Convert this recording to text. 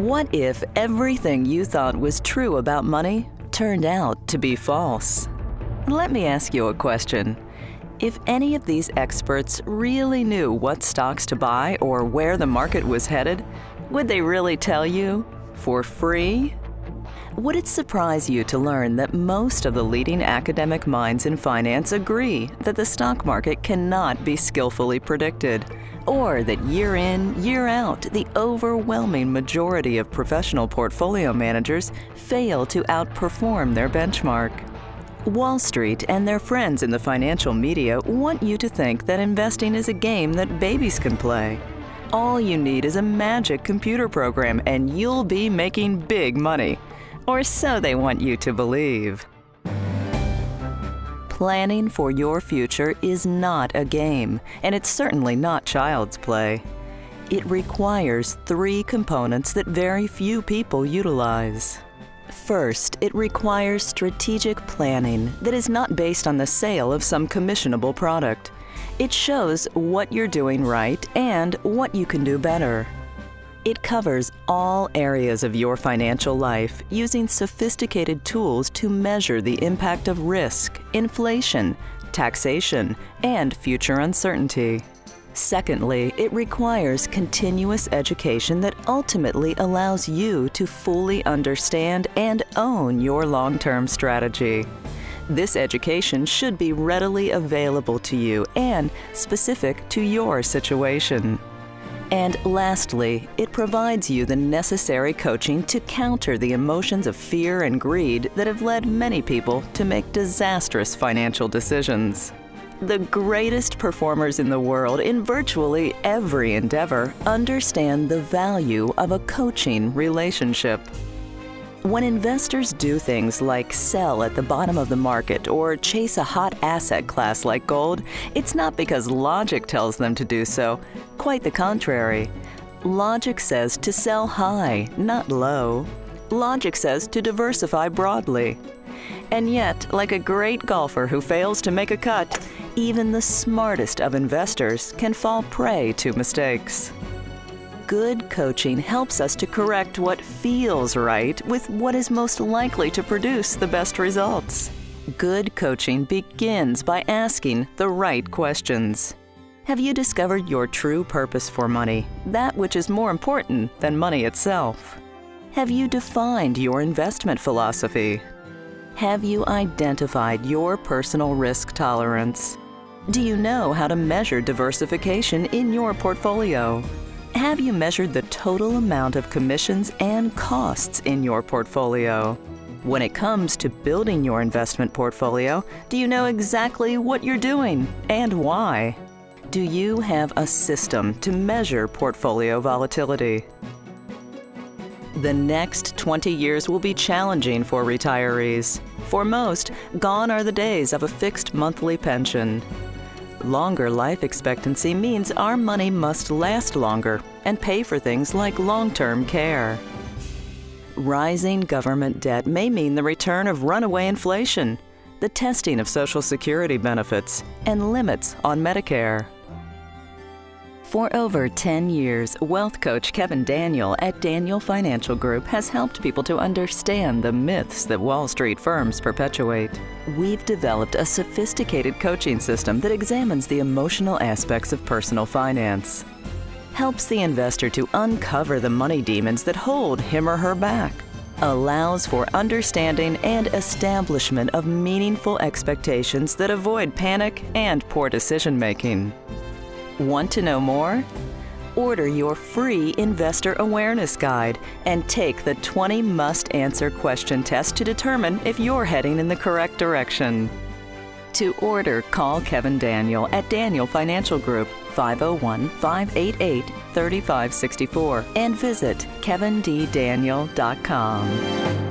What if everything you thought was true about money turned out to be false? Let me ask you a question. If any of these experts really knew what stocks to buy or where the market was headed, would they really tell you for free? Would it surprise you to learn that most of the leading academic minds in finance agree that the stock market cannot be skillfully predicted, or that year in, year out, the overwhelming majority of professional portfolio managers fail to outperform their benchmark? Wall Street and their friends in the financial media want you to think that investing is a game that babies can play. All you need is a magic computer program and you'll be making big money. Or so they want you to believe. Planning for your future is not a game, and it's certainly not child's play. It requires three components that very few people utilize. First, it requires strategic planning that is not based on the sale of some commissionable product. It shows what you're doing right and what you can do better. It covers all areas of your financial life using sophisticated tools to measure the impact of risk, inflation, taxation, and future uncertainty. Secondly, it requires continuous education that ultimately allows you to fully understand and own your long-term strategy. This education should be readily available to you and specific to your situation. And lastly, it provides you the necessary coaching to counter the emotions of fear and greed that have led many people to make disastrous financial decisions. The greatest performers in the world in virtually every endeavor understand the value of a coaching relationship. When investors do things like sell at the bottom of the market or chase a hot asset class like gold, it's not because logic tells them to do so. Quite the contrary. Logic says to sell high, not low. Logic says to diversify broadly. And yet, like a great golfer who fails to make a cut, even the smartest of investors can fall prey to mistakes. Good coaching helps us to correct what feels right with what is most likely to produce the best results. Good coaching begins by asking the right questions. Have you discovered your true purpose for money, that which is more important than money itself? Have you defined your investment philosophy? Have you identified your personal risk tolerance? Do you know how to measure diversification in your portfolio? Have you measured the total amount of commissions and costs in your portfolio? When it comes to building your investment portfolio, do you know exactly what you're doing and why? Do you have a system to measure portfolio volatility? The next 20 years will be challenging for retirees. For most, gone are the days of a fixed monthly pension. Longer life expectancy means our money must last longer and pay for things like long-term care. Rising government debt may mean the return of runaway inflation, the testing of Social Security benefits, and limits on Medicare. For over 10 years, wealth coach Kevin Daniel at Daniel Financial Group has helped people to understand the myths that Wall Street firms perpetuate. We've developed a sophisticated coaching system that examines the emotional aspects of personal finance, helps the investor to uncover the money demons that hold him or her back, allows for understanding and establishment of meaningful expectations that avoid panic and poor decision-making. Want to know more? Order your free Investor Awareness Guide and take the 20 must-answer question test to determine if you're heading in the correct direction. To order, call Kevin Daniel at Daniel Financial Group, 501-588-3564, and visit kevinddaniel.com.